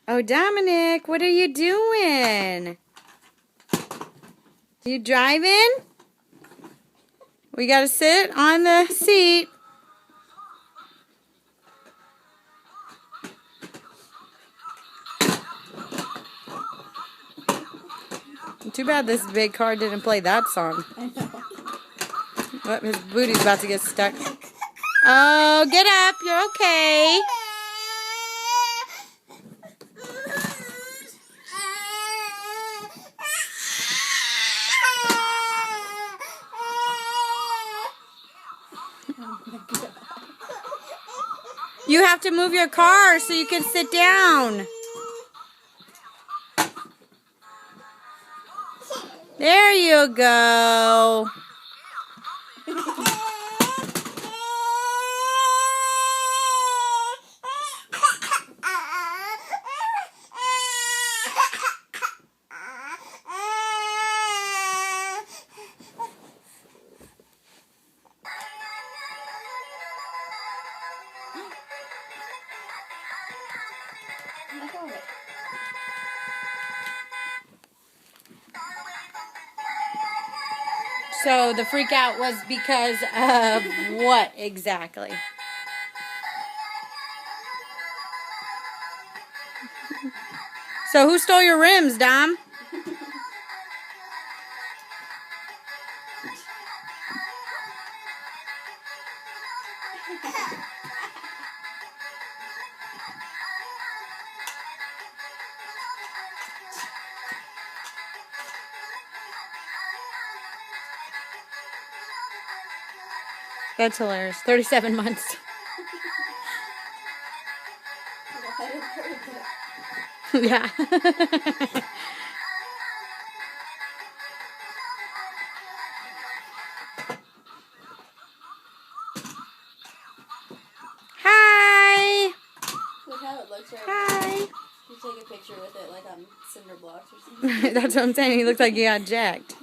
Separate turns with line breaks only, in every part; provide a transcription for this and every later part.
Oh, Dominic, what are you doing? You driving? We gotta sit on the seat. Too bad this big car didn't play that song.
I know.
Oh, his booty's about to get stuck. Oh, get up. You're okay. You have to move your car so you can sit down. There you go. So the freak out was because of what exactly? So who stole your rims, Dom? That's hilarious. 37 months. Yeah. Hi.
Look how it looks right
Hi.
now. You take a picture with it like on cinder blocks or something.
That's what I'm saying. He looks like he got jacked.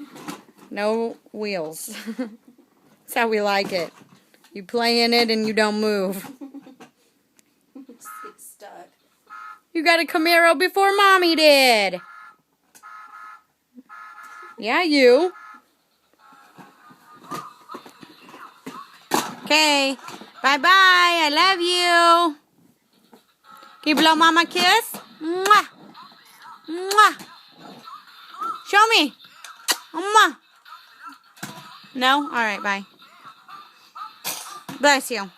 No wheels. That's how we like it. You play in it and you don't move.
Just get stuck.
You got a Camaro before Mommy did. Yeah, you. Okay. Bye-bye. I love you. Can you blow Mama a kiss? Mwah. Mwah. Show me. Mwah. No? All right, bye. Bless you.